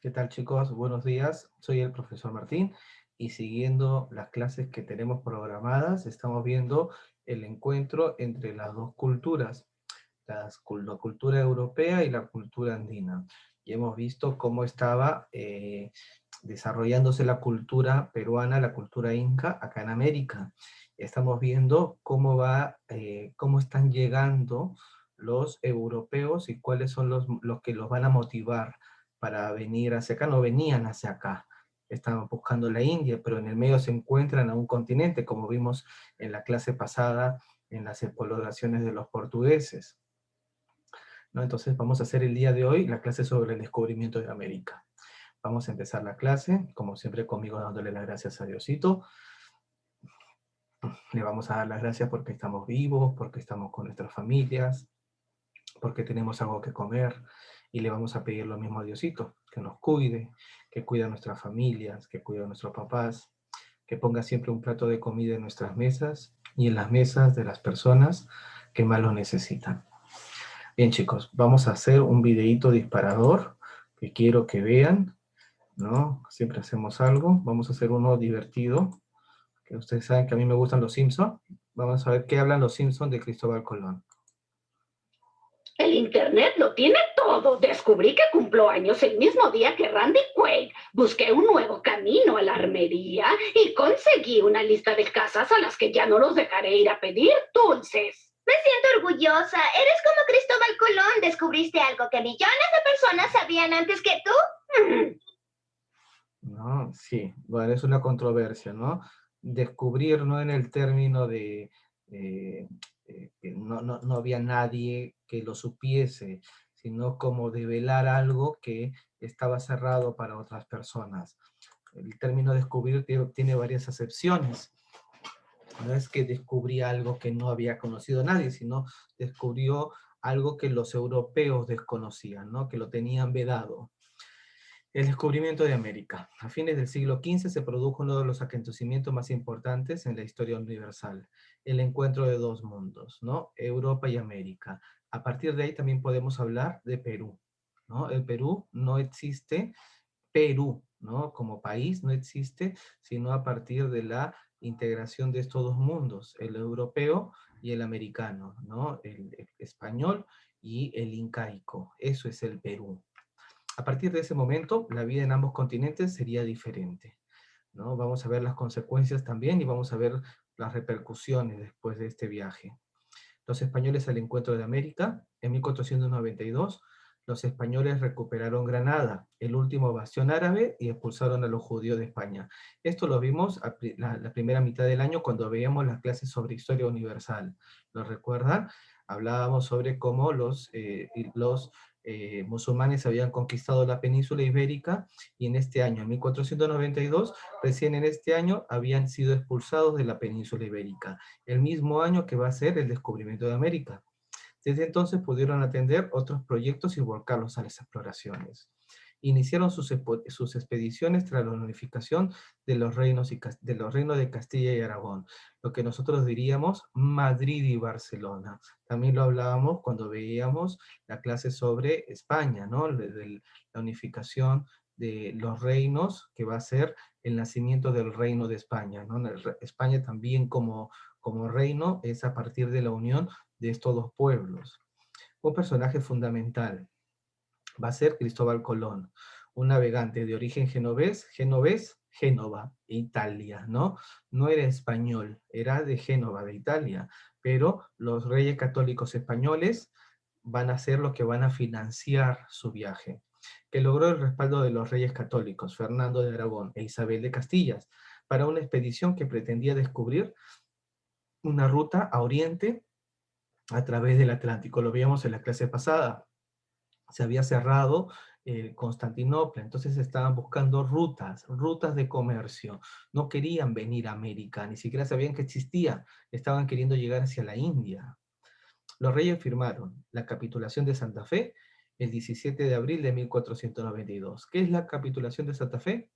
¿Qué tal, chicos? Buenos días. Soy el profesor Martín y siguiendo las clases que tenemos programadas, estamos viendo el encuentro entre las dos culturas, la cultura europea y la cultura andina. Y hemos visto cómo estaba desarrollándose la cultura peruana, la cultura inca, acá en América. Estamos viendo cómo están llegando los europeos y cuáles son los que los van a motivar para venir hacia acá. No venían hacia acá, estaban buscando la India, pero en el medio se encuentran a un continente, como vimos en la clase pasada, en las exploraciones de los portugueses, ¿no? Entonces vamos a hacer el día de hoy la clase sobre el descubrimiento de América. Vamos a empezar la clase, como siempre conmigo dándole las gracias a Diosito. Le vamos a dar las gracias porque estamos vivos, porque estamos con nuestras familias, porque tenemos algo que comer, y le vamos a pedir lo mismo a Diosito, que nos cuide, que cuide a nuestras familias, que cuide a nuestros papás, que ponga siempre un plato de comida en nuestras mesas y en las mesas de las personas que más lo necesitan. Bien, chicos, vamos a hacer un videíto disparador que quiero que vean, ¿no? Siempre hacemos algo. Vamos a hacer uno divertido, que ustedes saben que a mí me gustan los Simpsons. Vamos a ver qué hablan los Simpsons de Cristóbal Colón. El Internet lo tiene todo. Descubrí que cumplo años el mismo día que Randy Quaid. Busqué un nuevo camino a la armería y conseguí una lista de casas a las que ya no los dejaré ir a pedir dulces. Me siento orgullosa. Eres como Cristóbal Colón. Descubriste algo que millones de personas sabían antes que tú. ¿No? Sí, bueno, es una controversia, ¿no? Descubrir, no en el término de eh, que no había nadie que lo supiese, sino como develar algo que estaba cerrado para otras personas. El término descubrir tiene varias acepciones. No es que descubrí algo que no había conocido nadie, sino descubrió algo que los europeos desconocían, ¿no? Que lo tenían vedado. El descubrimiento de América. A fines del siglo XV se produjo uno de los acontecimientos más importantes en la historia universal, el encuentro de dos mundos, ¿no? Europa y América. A partir de ahí también podemos hablar de Perú, ¿no? El Perú no existe, Perú, ¿no? Como país no existe, sino a partir de la integración de estos dos mundos, el europeo y el americano, ¿no? El español y el incaico. Eso es el Perú. A partir de ese momento, la vida en ambos continentes sería diferente, ¿no? Vamos a ver las consecuencias también y vamos a ver las repercusiones después de este viaje. Los españoles al encuentro de América. En 1492, los españoles recuperaron Granada, el último bastión árabe, y expulsaron a los judíos de España. Esto lo vimos la primera mitad del año cuando veíamos las clases sobre historia universal. ¿Lo recuerdan? Hablábamos sobre cómo los musulmanes habían conquistado la península ibérica, y en este año, en 1492, recién en este año, habían sido expulsados de la península ibérica, el mismo año que va a ser el descubrimiento de América. Desde entonces pudieron atender otros proyectos y volcarlos a las exploraciones. Iniciaron sus expediciones tras la unificación de los reinos de Castilla y Aragón, lo que nosotros diríamos Madrid y Barcelona. También lo hablábamos cuando veíamos la clase sobre España, ¿no? La unificación de los reinos, que va a ser el nacimiento del reino de España, ¿no? España también como reino es a partir de la unión de estos dos pueblos. Un personaje fundamental va a ser Cristóbal Colón, un navegante de origen Génova, Italia, ¿no? No era español, era de Génova, de Italia, pero los reyes católicos españoles van a ser los que van a financiar su viaje, que logró el respaldo de los reyes católicos, Fernando de Aragón e Isabel de Castillas, para una expedición que pretendía descubrir una ruta a Oriente a través del Atlántico. Lo veíamos en la clase pasada. Se había cerrado Constantinopla, entonces estaban buscando rutas de comercio. No querían venir a América, ni siquiera sabían que existía. Estaban queriendo llegar hacia la India. Los reyes firmaron la capitulación de Santa Fe el 17 de abril de 1492. ¿Qué es la capitulación de Santa Fe?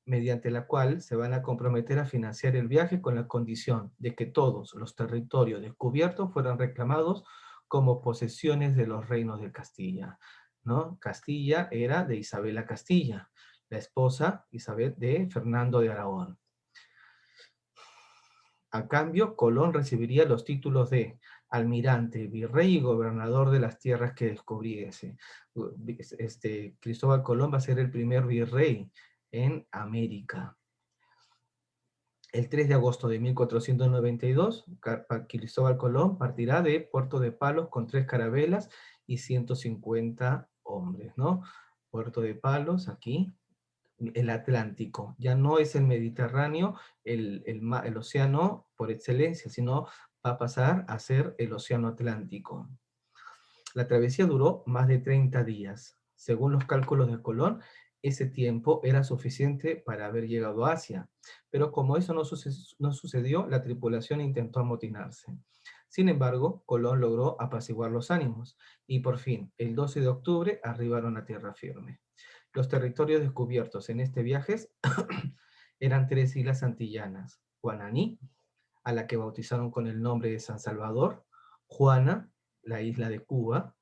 Mediante la cual se van a comprometer a financiar el viaje con la condición de que todos los territorios descubiertos fueran reclamados como posesiones de los reinos de Castilla. ¿no? Castilla era de Isabela Castilla, la esposa Isabel de Fernando de Aragón. A cambio, Colón recibiría los títulos de almirante, virrey y gobernador de las tierras que descubriese. Cristóbal Colón va a ser el primer virrey en América. El 3 de agosto de 1492, Cristóbal Colón partirá de Puerto de Palos con 3 carabelas y 150 hombres, ¿no? Puerto de Palos, aquí, el Atlántico. Ya no es el Mediterráneo, el océano por excelencia, sino va a pasar a ser el océano Atlántico. La travesía duró más de 30 días. Según los cálculos de Colón, ese tiempo era suficiente para haber llegado a Asia. Pero como eso no sucedió, la tripulación intentó amotinarse. Sin embargo, Colón logró apaciguar los ánimos y por fin, el 12 de octubre, arribaron a tierra firme. Los territorios descubiertos en este viaje eran 3 islas antillanas: Guananí, a la que bautizaron con el nombre de San Salvador; Juana, la isla de Cuba;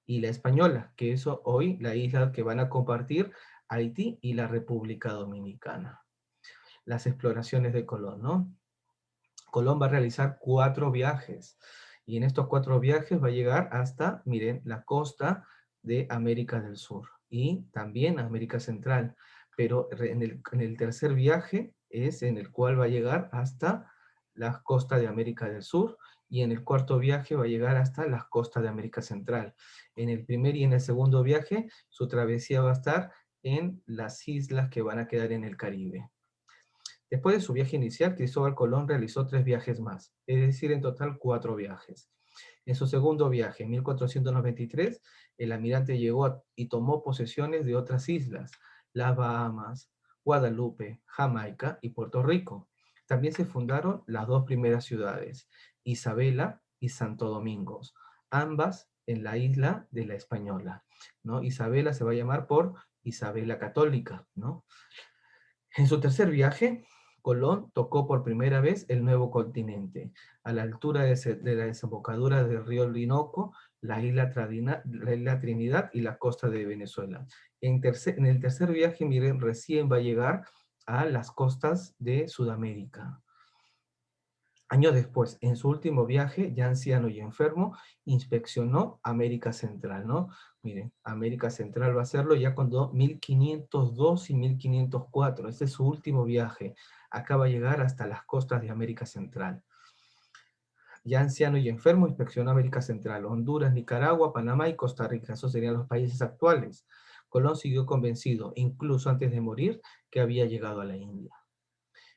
y la Española, que es hoy la isla que van a compartir Haití y la República Dominicana. Las exploraciones de Colón, ¿no? Colón va a realizar 4 viajes, y en estos 4 viajes va a llegar hasta, miren, la costa de América del Sur, y también América Central, pero en el tercer viaje es en el cual va a llegar hasta las costas de América del Sur, y en el cuarto viaje va a llegar hasta las costas de América Central. En el primer y en el segundo viaje, su travesía va a estar en las islas que van a quedar en el Caribe. Después de su viaje inicial, Cristóbal Colón realizó 3 viajes más, es decir, en total 4 viajes. En su segundo viaje, en 1493, el almirante llegó y tomó posesiones de otras islas: las Bahamas, Guadalupe, Jamaica y Puerto Rico. También se fundaron las 2 primeras ciudades, Isabela y Santo Domingo, ambas en la isla de la Española, ¿no? Isabela se va a llamar por Isabela Católica, ¿no? En su tercer viaje, Colón tocó por primera vez el nuevo continente, a la altura de la desembocadura del río Orinoco, la isla Trinidad y la costa de Venezuela. En el tercer viaje, miren, recién va a llegar a las costas de Sudamérica. Años después, en su último viaje, ya anciano y enfermo, inspeccionó América Central, ¿no? Miren, América Central va a hacerlo ya cuando 1502 y 1504. Este es su último viaje. Acá va a llegar hasta las costas de América Central. Ya anciano y enfermo, inspeccionó América Central, Honduras, Nicaragua, Panamá y Costa Rica. Esos serían los países actuales. Colón siguió convencido, incluso antes de morir, que había llegado a la India.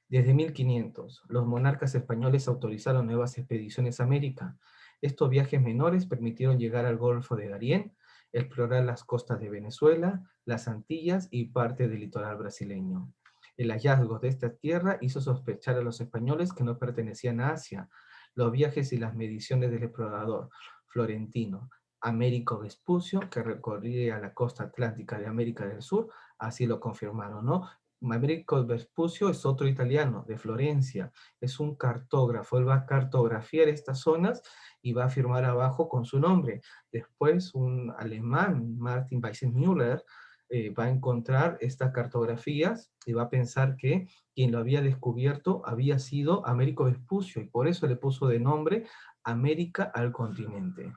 Desde 1500, los monarcas españoles autorizaron nuevas expediciones a América. Estos viajes menores permitieron llegar al Golfo de Darién, explorar las costas de Venezuela, las Antillas y parte del litoral brasileño. El hallazgo de esta tierra hizo sospechar a los españoles que no pertenecían a Asia. Los viajes y las mediciones del explorador florentino Américo Vespucio, que recorría la costa atlántica de América del Sur, así lo confirmaron, ¿no? Américo Vespucio es otro italiano de Florencia, es un cartógrafo. Él va a cartografiar estas zonas y va a firmar abajo con su nombre. Después un alemán, Martin Weissmuller, va a encontrar estas cartografías y va a pensar que quien lo había descubierto había sido Américo Vespucio, y por eso le puso de nombre América al continente.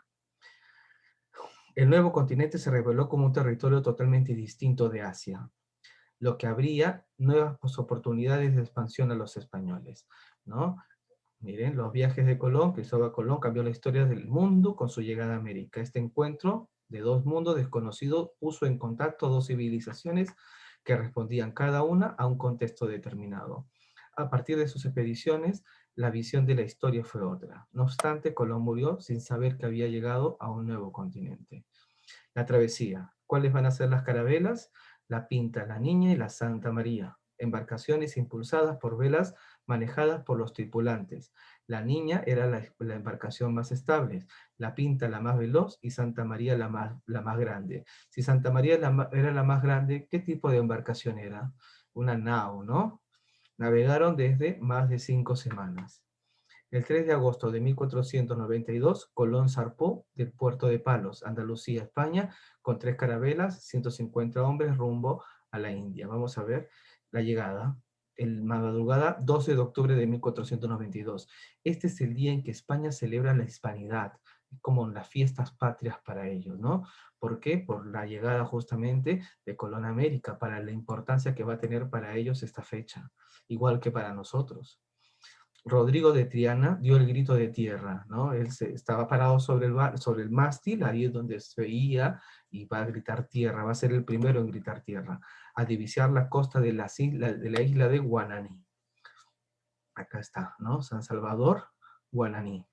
El nuevo continente se reveló como un territorio totalmente distinto de Asia, lo que abría nuevas oportunidades de expansión a los españoles, ¿no? Miren, los viajes de Colón, Cristóbal Colón cambió la historia del mundo con su llegada a América. Este encuentro de 2 mundos desconocidos puso en contacto 2 civilizaciones que respondían cada una a un contexto determinado. A partir de sus expediciones, la visión de la historia fue otra. No obstante, Colón murió sin saber que había llegado a un nuevo continente. La travesía. ¿Cuáles van a ser las carabelas? La Pinta, la Niña y la Santa María. Embarcaciones impulsadas por velas manejadas por los tripulantes. La Niña era la embarcación más estable, la Pinta la más veloz y Santa María la más grande. Si Santa María era la más grande, ¿qué tipo de embarcación era? Una nao, ¿no? Navegaron desde más de 5 semanas. El 3 de agosto de 1492, Colón zarpó del puerto de Palos, Andalucía, España, con 3 carabelas, 150 hombres rumbo a la India. Vamos a ver la llegada. El madrugada 12 de octubre de 1492. Este es el día en que España celebra la hispanidad, como las fiestas patrias para ellos, ¿no? ¿Por qué? Por la llegada justamente de Colón a América, para la importancia que va a tener para ellos esta fecha, igual que para nosotros. Rodrigo de Triana dio el grito de tierra, ¿no? Él estaba parado sobre el mástil, ahí es donde se veía, y va a gritar tierra, va a ser el primero en gritar tierra, a divisar la costa de la isla de Guananí. Acá está, ¿no? San Salvador, Guananí,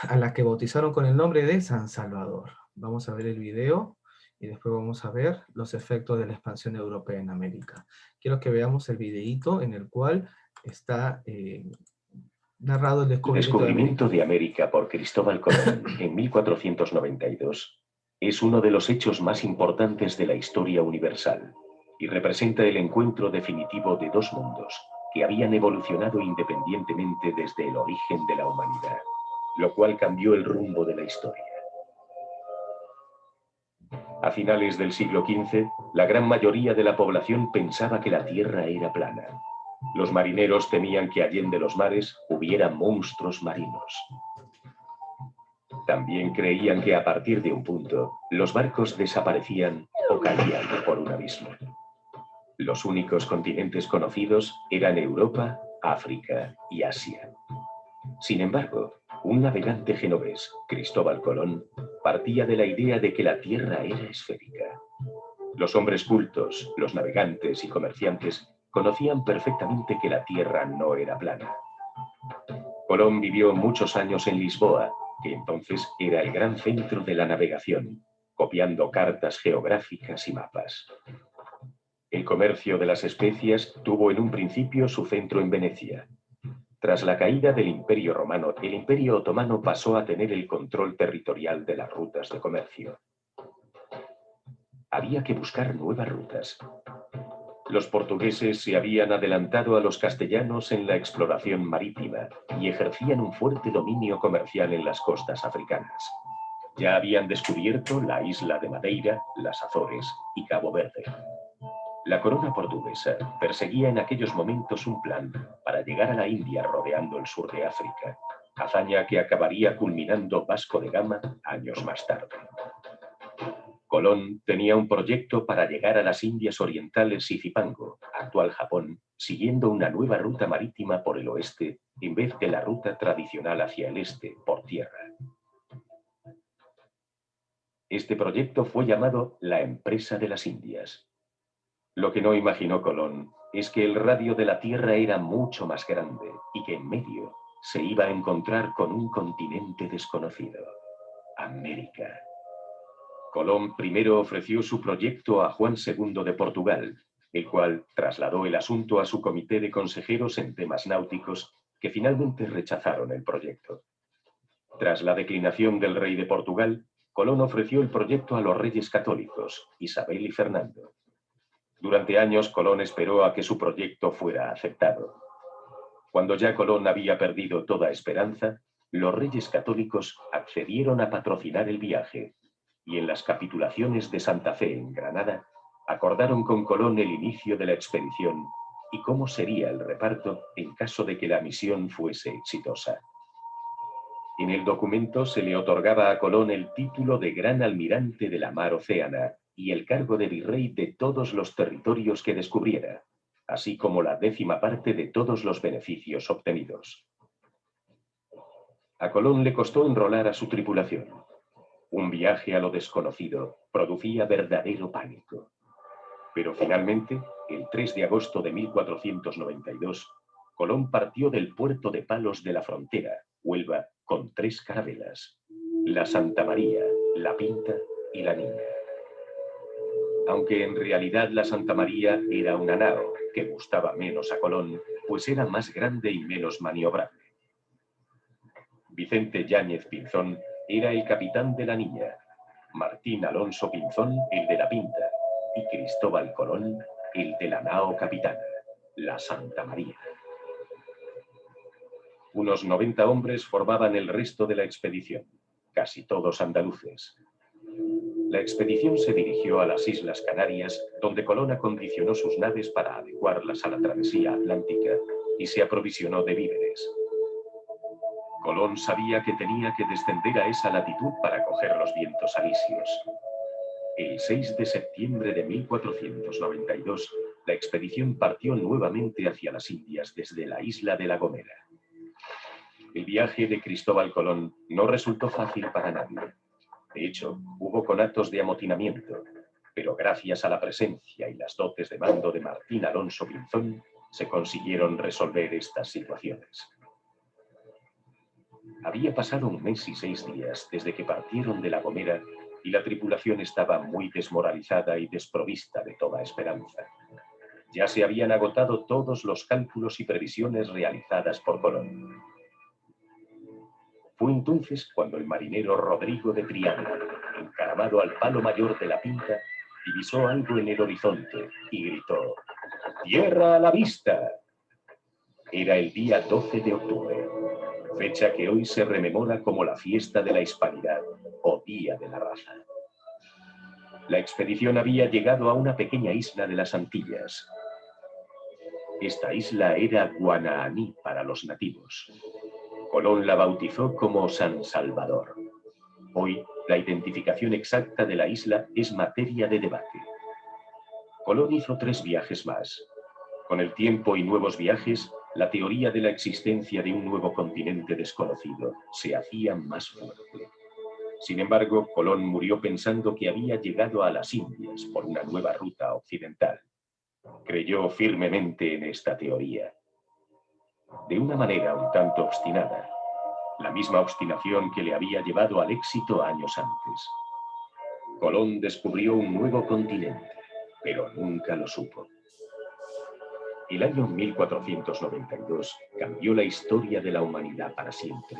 a la que bautizaron con el nombre de San Salvador. Vamos a ver el video y después vamos a ver los efectos de la expansión europea en América. Quiero que veamos el videíto en el cual está narrado el descubrimiento de América por Cristóbal Colón en 1492 es uno de los hechos más importantes de la historia universal y representa el encuentro definitivo de dos mundos que habían evolucionado independientemente desde el origen de la humanidad, lo cual cambió el rumbo de la historia. A finales del siglo XV, la gran mayoría de la población pensaba que la Tierra era plana. Los marineros temían que allende los mares hubiera monstruos marinos. También creían que a partir de un punto, los barcos desaparecían o caían por un abismo. Los únicos continentes conocidos eran Europa, África y Asia. Sin embargo, un navegante genovés, Cristóbal Colón, partía de la idea de que la Tierra era esférica. Los hombres cultos, los navegantes y comerciantes conocían perfectamente que la Tierra no era plana. Colón vivió muchos años en Lisboa, que entonces era el gran centro de la navegación, copiando cartas geográficas y mapas. El comercio de las especias tuvo en un principio su centro en Venecia. Tras la caída del Imperio Romano, el Imperio Otomano pasó a tener el control territorial de las rutas de comercio. Había que buscar nuevas rutas. Los portugueses se habían adelantado a los castellanos en la exploración marítima y ejercían un fuerte dominio comercial en las costas africanas. Ya habían descubierto la isla de Madeira, las Azores y Cabo Verde. La corona portuguesa perseguía en aquellos momentos un plan para llegar a la India rodeando el sur de África, hazaña que acabaría culminando Vasco de Gama años más tarde. Colón tenía un proyecto para llegar a las Indias Orientales y Zipango, actual Japón, siguiendo una nueva ruta marítima por el oeste en vez de la ruta tradicional hacia el este, por tierra. Este proyecto fue llamado la Empresa de las Indias. Lo que no imaginó Colón es que el radio de la Tierra era mucho más grande y que en medio se iba a encontrar con un continente desconocido, América. Colón primero ofreció su proyecto a Juan II de Portugal, el cual trasladó el asunto a su comité de consejeros en temas náuticos, que finalmente rechazaron el proyecto. Tras la declinación del rey de Portugal, Colón ofreció el proyecto a los reyes católicos, Isabel y Fernando. Durante años, Colón esperó a que su proyecto fuera aceptado. Cuando ya Colón había perdido toda esperanza, los reyes católicos accedieron a patrocinar el viaje y en las capitulaciones de Santa Fe en Granada acordaron con Colón el inicio de la expedición y cómo sería el reparto en caso de que la misión fuese exitosa. En el documento se le otorgaba a Colón el título de Gran Almirante de la Mar Océana y el cargo de virrey de todos los territorios que descubriera, así como la 10ª parte de todos los beneficios obtenidos. A Colón le costó enrolar a su tripulación. Un viaje a lo desconocido producía verdadero pánico. Pero finalmente, el 3 de agosto de 1492, Colón partió del puerto de Palos de la Frontera, Huelva, con 3 carabelas: la Santa María, la Pinta y la Niña. Aunque en realidad la Santa María era una nao que gustaba menos a Colón, pues era más grande y menos maniobrable. Vicente Yáñez Pinzón era el capitán de la Niña, Martín Alonso Pinzón el de la Pinta y Cristóbal Colón el de la nao capitana, la Santa María. Unos 90 hombres formaban el resto de la expedición, casi todos andaluces. La expedición se dirigió a las Islas Canarias, donde Colón acondicionó sus naves para adecuarlas a la travesía atlántica y se aprovisionó de víveres. Colón sabía que tenía que descender a esa latitud para coger los vientos alisios. El 6 de septiembre de 1492, la expedición partió nuevamente hacia las Indias desde la isla de La Gomera. El viaje de Cristóbal Colón no resultó fácil para nadie. De hecho, hubo conatos de amotinamiento, pero gracias a la presencia y las dotes de mando de Martín Alonso Pinzón, se consiguieron resolver estas situaciones. Había pasado 1 mes y 6 días desde que partieron de La Gomera y la tripulación estaba muy desmoralizada y desprovista de toda esperanza. Ya se habían agotado todos los cálculos y previsiones realizadas por Colón. Fue entonces cuando el marinero Rodrigo de Triana, encaramado al palo mayor de la Pinta, divisó algo en el horizonte y gritó: ¡Tierra a la vista! Era el día 12 de octubre, fecha que hoy se rememora como la fiesta de la Hispanidad o Día de la Raza. La expedición había llegado a una pequeña isla de las Antillas. Esta isla era Guanahani para los nativos. Colón la bautizó como San Salvador. Hoy, la identificación exacta de la isla es materia de debate. Colón hizo 3 viajes más. Con el tiempo y nuevos viajes, la teoría de la existencia de un nuevo continente desconocido se hacía más fuerte. Sin embargo, Colón murió pensando que había llegado a las Indias por una nueva ruta occidental. Creyó firmemente en esta teoría. De una manera un tanto obstinada, la misma obstinación que le había llevado al éxito años antes. Colón descubrió un nuevo continente, pero nunca lo supo. El año 1492 cambió la historia de la humanidad para siempre,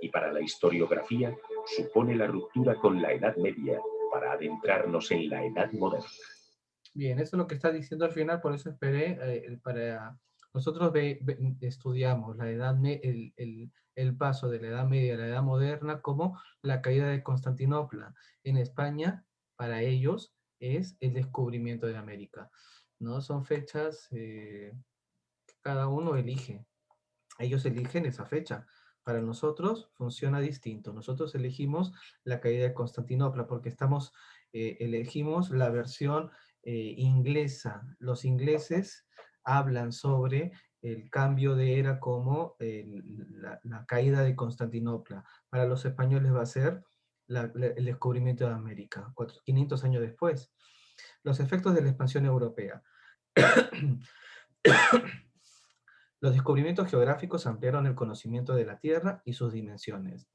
y para la historiografía supone la ruptura con la Edad Media para adentrarnos en la Edad Moderna. Bien, eso es lo que está diciendo al final, por eso esperé para... Nosotros estudiamos la el paso de la Edad Media a la Edad Moderna como la caída de Constantinopla. En España, para ellos, es el descubrimiento de América, ¿no? Son fechas que cada uno elige. Ellos eligen esa fecha. Para nosotros funciona distinto. Nosotros elegimos la caída de Constantinopla porque elegimos la versión inglesa. Los ingleses hablan sobre el cambio de era como la caída de Constantinopla. Para los españoles va a ser el descubrimiento de América, 500 años después. Los efectos de la expansión europea. Los descubrimientos geográficos ampliaron el conocimiento de la Tierra y sus dimensiones.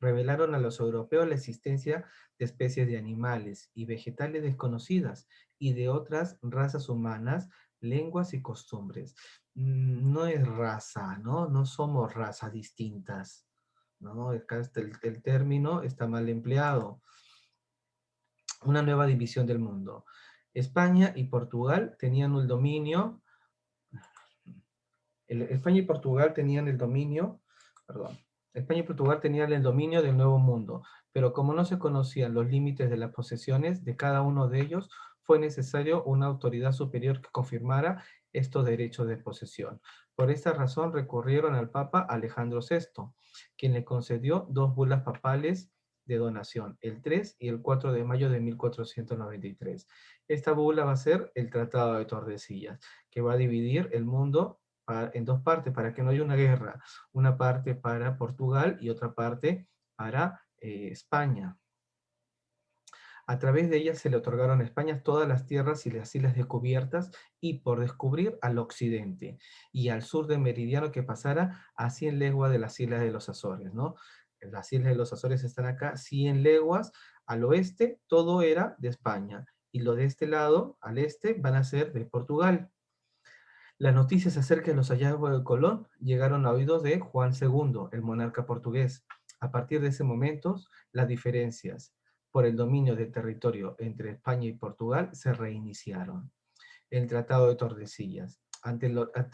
Revelaron a los europeos la existencia de especies de animales y vegetales desconocidas y de otras razas humanas, lenguas y costumbres. No es raza, ¿no? No somos razas distintas, ¿no? Acá el término está mal empleado. Una nueva división del mundo. España y Portugal tenían el dominio... España y Portugal tenían el dominio, perdón, España y Portugal tenían el dominio del Nuevo Mundo, pero como no se conocían los límites de las posesiones de cada uno de ellos, fue necesario una autoridad superior que confirmara estos derechos de posesión. Por esta razón recurrieron al Papa Alejandro VI, quien le concedió 2 bulas papales de donación, el 3 y el 4 de mayo de 1493. Esta bula va a ser el Tratado de Tordesillas, que va a dividir el mundo en 2 partes, para que no haya una guerra. Una parte para Portugal y otra parte para España. A través de ella se le otorgaron a España todas las tierras y las islas descubiertas y por descubrir al occidente y al sur del meridiano que pasara a 100 leguas de las islas de los Azores, ¿no? Las islas de los Azores están acá, 100 leguas al oeste, todo era de España, y lo de este lado, al este, van a ser de Portugal. Las noticias acerca de los hallazgos de Colón llegaron a oídos de Juan II, el monarca portugués. A partir de ese momento, las diferencias por el dominio del territorio entre España y Portugal se reiniciaron. El Tratado de Tordesillas. ante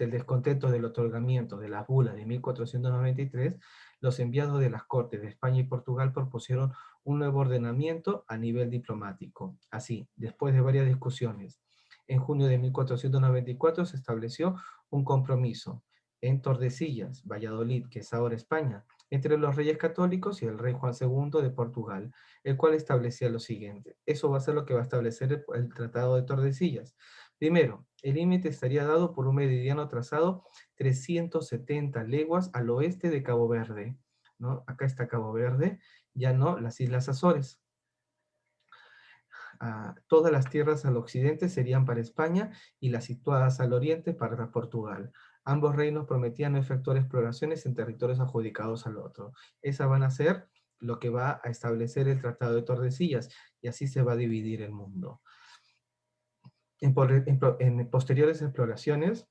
el descontento del otorgamiento de las bulas de 1493, los enviados de las Cortes de España y Portugal propusieron un nuevo ordenamiento a nivel diplomático. Así, después de varias discusiones, en junio de 1494 se estableció un compromiso en Tordesillas, Valladolid, que es ahora España, entre los reyes católicos y el rey Juan II de Portugal, el cual establecía lo siguiente. Eso va a ser lo que va a establecer el Tratado de Tordesillas. Primero, el límite estaría dado por un meridiano trazado 370 leguas al oeste de Cabo Verde, ¿no? Acá está Cabo Verde, ya no las Islas Azores. Todas las tierras al occidente serían para España y las situadas al oriente para Portugal. Ambos reinos prometían no efectuar exploraciones en territorios adjudicados al otro. Esas van a ser lo que va a establecer el Tratado de Tordesillas, y así se va a dividir el mundo. En posteriores exploraciones,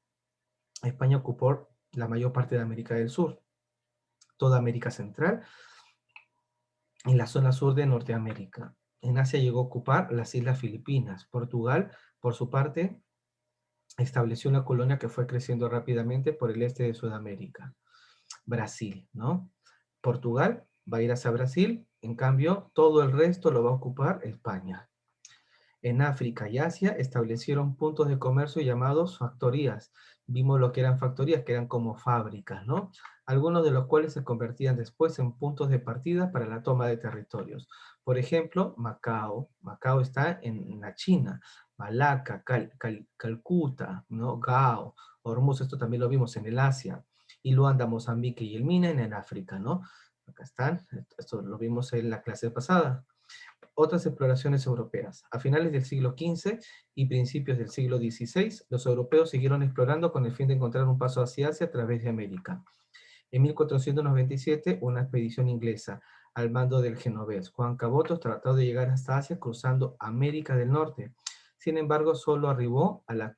España ocupó la mayor parte de América del Sur, toda América Central y la zona sur de Norteamérica. En Asia llegó a ocupar las Islas Filipinas. Portugal, por su parte, estableció una colonia que fue creciendo rápidamente por el este de Sudamérica. Brasil, ¿no? Portugal va a ir hacia Brasil, en cambio, todo el resto lo va a ocupar España. En África y Asia establecieron puntos de comercio llamados factorías. Vimos lo que eran factorías, que eran como fábricas, ¿no? Algunos de los cuales se convertían después en puntos de partida para la toma de territorios. Por ejemplo, Macao. Macao está en la China. Malaca, Calcuta, ¿no? Gao, Hormuz, esto también lo vimos en el Asia. Y Luanda, Mozambique y Elmina en el África, ¿no? Acá están, esto lo vimos en la clase pasada. Otras exploraciones europeas. A finales del siglo XV y principios del siglo XVI, los europeos siguieron explorando con el fin de encontrar un paso hacia Asia a través de América. En 1497, una expedición inglesa al mando del genovés Juan Caboto trató de llegar hasta Asia cruzando América del Norte. Sin embargo, solo arribó a las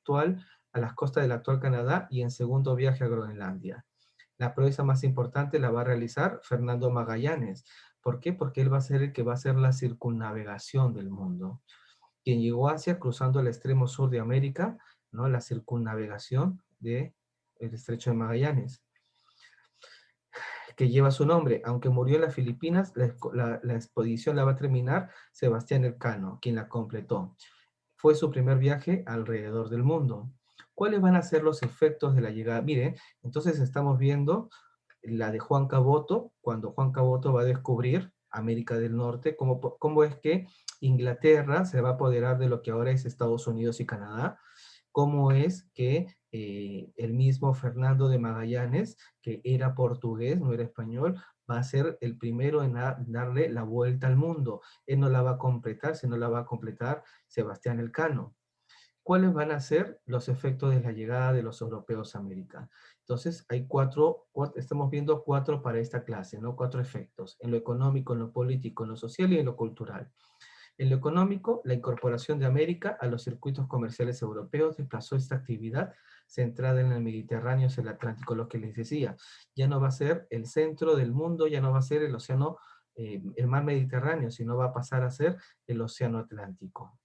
costas del actual Canadá y en segundo viaje a Groenlandia. La proeza más importante la va a realizar Fernando Magallanes. ¿Por qué? Porque él va a ser el que va a hacer la circunnavegación del mundo. Quien llegó a Asia cruzando el extremo sur de América, ¿no? La circunnavegación del Estrecho de Magallanes, que lleva su nombre. Aunque murió en las Filipinas, la expedición la va a terminar Sebastián Elcano, quien la completó. Fue su primer viaje alrededor del mundo. ¿Cuáles van a ser los efectos de la llegada? Miren, entonces estamos viendo la de Juan Caboto, cuando Juan Caboto va a descubrir América del Norte, cómo es que Inglaterra se va a apoderar de lo que ahora es Estados Unidos y Canadá, cómo es que el mismo Fernando de Magallanes, que era portugués, no era español, va a ser el primero en darle la vuelta al mundo. Él no la va a completar, sino la va a completar Sebastián Elcano. ¿Cuáles van a ser los efectos de la llegada de los europeos a América? Entonces, hay estamos viendo cuatro para esta clase, ¿no? 4 efectos, en lo económico, en lo político, en lo social y en lo cultural. En lo económico, la incorporación de América a los circuitos comerciales europeos desplazó esta actividad centrada en el Mediterráneo hacia el Atlántico, lo que les decía. Ya no va a ser el centro del mundo, ya no va a ser el océano, el mar Mediterráneo, sino va a pasar a ser el océano Atlántico.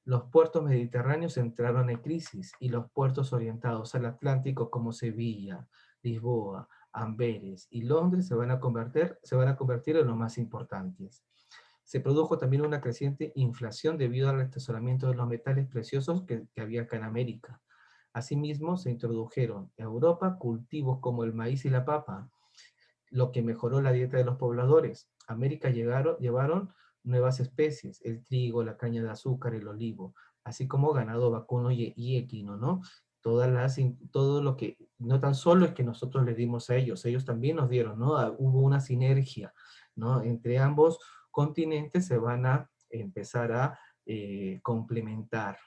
Los puertos mediterráneos entraron en crisis y los puertos orientados al Atlántico como Sevilla, Lisboa, Amberes y Londres se van a convertir en los más importantes. Se produjo también una creciente inflación debido al atesoramiento de los metales preciosos que había acá en América. Asimismo, se introdujeron en Europa cultivos como el maíz y la papa, lo que mejoró la dieta de los pobladores. A América llevaron nuevas especies, el trigo, la caña de azúcar, el olivo, así como ganado vacuno y equino, ¿no? Todo lo que, no tan solo es que nosotros les dimos a ellos también nos dieron, ¿no? Hubo una sinergia, ¿no? Entre ambos continentes se van a empezar a complementar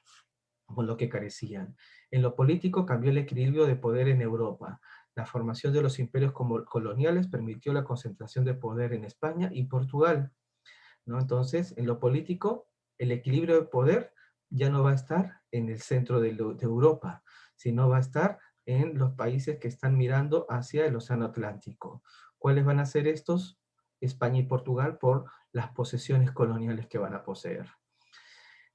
con lo que carecían. En lo político cambió el equilibrio de poder en Europa. La formación de los imperios coloniales permitió la concentración de poder en España y Portugal, ¿no? Entonces, en lo político, el equilibrio de poder ya no va a estar en el centro de Europa, sino va a estar en los países que están mirando hacia el Océano Atlántico. ¿Cuáles van a ser estos? España y Portugal, por las posesiones coloniales que van a poseer.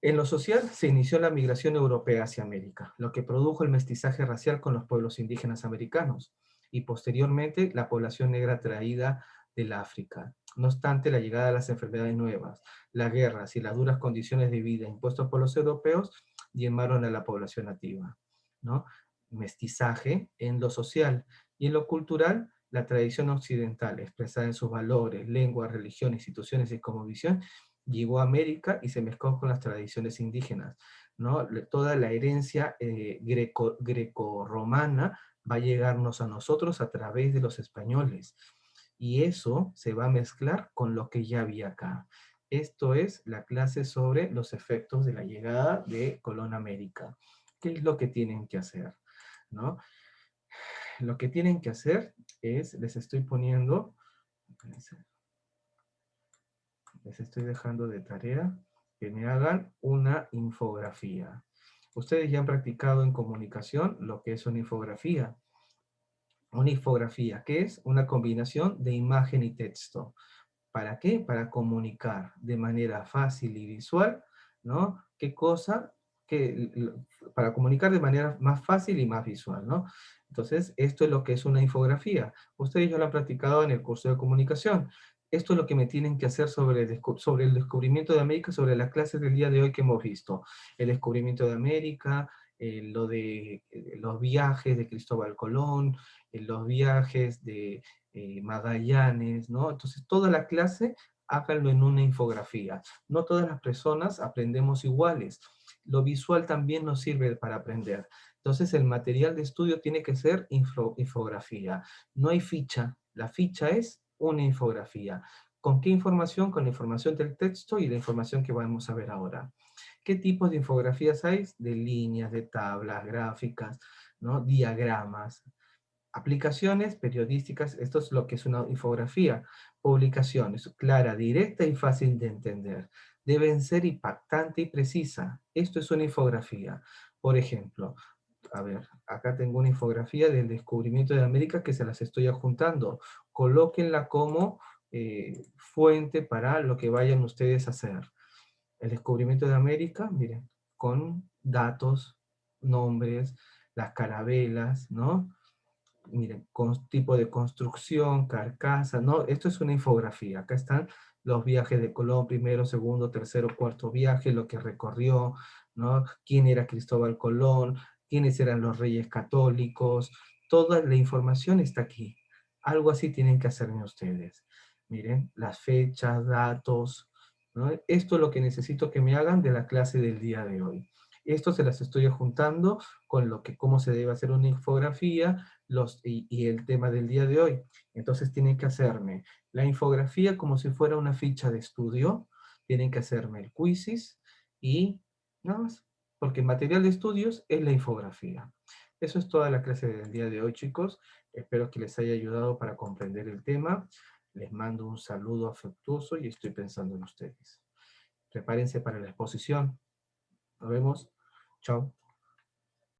En lo social se inició la migración europea hacia América, lo que produjo el mestizaje racial con los pueblos indígenas americanos y posteriormente la población negra traída del África. No obstante, la llegada de las enfermedades nuevas, las guerras y las duras condiciones de vida impuestas por los europeos diezmaron a la población nativa, ¿no? Mestizaje en lo social y en lo cultural, la tradición occidental expresada en sus valores, lenguas, religión, instituciones y cosmovisión llegó a América y se mezcló con las tradiciones indígenas, ¿no? Toda la herencia greco-romana va a llegarnos a nosotros a través de los españoles. Y eso se va a mezclar con lo que ya había acá. Esto es la clase sobre los efectos de la llegada de Colón a América. ¿Qué es lo que tienen que hacer? ¿No? Lo que tienen que hacer es, les estoy poniendo, les estoy dejando de tarea que me hagan una infografía. Ustedes ya han practicado en comunicación lo que es una infografía. Una infografía, ¿qué es? Una combinación de imagen y texto. ¿Para qué? Para comunicar de manera fácil y visual, ¿no? ¿Qué cosa? Para comunicar de manera más fácil y más visual, ¿no? Entonces, esto es lo que es una infografía. Ustedes ya lo han practicado en el curso de comunicación. Esto es lo que me tienen que hacer sobre el descubrimiento de América, sobre las clases del día de hoy que hemos visto. El descubrimiento de América, lo de los viajes de Cristóbal Colón, los viajes de Magallanes, ¿no? Entonces, toda la clase, háganlo en una infografía. No todas las personas aprendemos iguales. Lo visual también nos sirve para aprender. Entonces, el material de estudio tiene que ser infografía. No hay ficha. La ficha es una infografía. ¿Con qué información? Con la información del texto y la información que vamos a ver ahora. ¿Qué tipos de infografías hay? De líneas, de tablas, gráficas, ¿no? Diagramas. Aplicaciones periodísticas, esto es lo que es una infografía. Publicaciones, clara, directa y fácil de entender. Deben ser impactante y precisa. Esto es una infografía. Por ejemplo, a ver, acá tengo una infografía del descubrimiento de América que se las estoy adjuntando. Colóquenla como fuente para lo que vayan ustedes a hacer. El descubrimiento de América, miren, con datos, nombres, las carabelas, ¿no? Miren, con tipo de construcción, carcasa, ¿no? Esto es una infografía. Acá están los viajes de Colón, primero, segundo, tercero, cuarto viaje, lo que recorrió, ¿no? Quién era Cristóbal Colón, quiénes eran los reyes católicos, toda la información está aquí. Algo así tienen que hacerme ustedes. Miren, las fechas, datos, ¿no? Esto es lo que necesito que me hagan de la clase del día de hoy. Esto se las estoy juntando con lo que, cómo se debe hacer una infografía, y el tema del día de hoy. Entonces tienen que hacerme la infografía como si fuera una ficha de estudio, tienen que hacerme el quizzes y nada más, porque el material de estudios es la infografía. Eso es toda la clase del día de hoy, chicos. Espero que les haya ayudado para comprender el tema. Les mando un saludo afectuoso y estoy pensando en ustedes. Prepárense para la exposición. Nos vemos. Chao.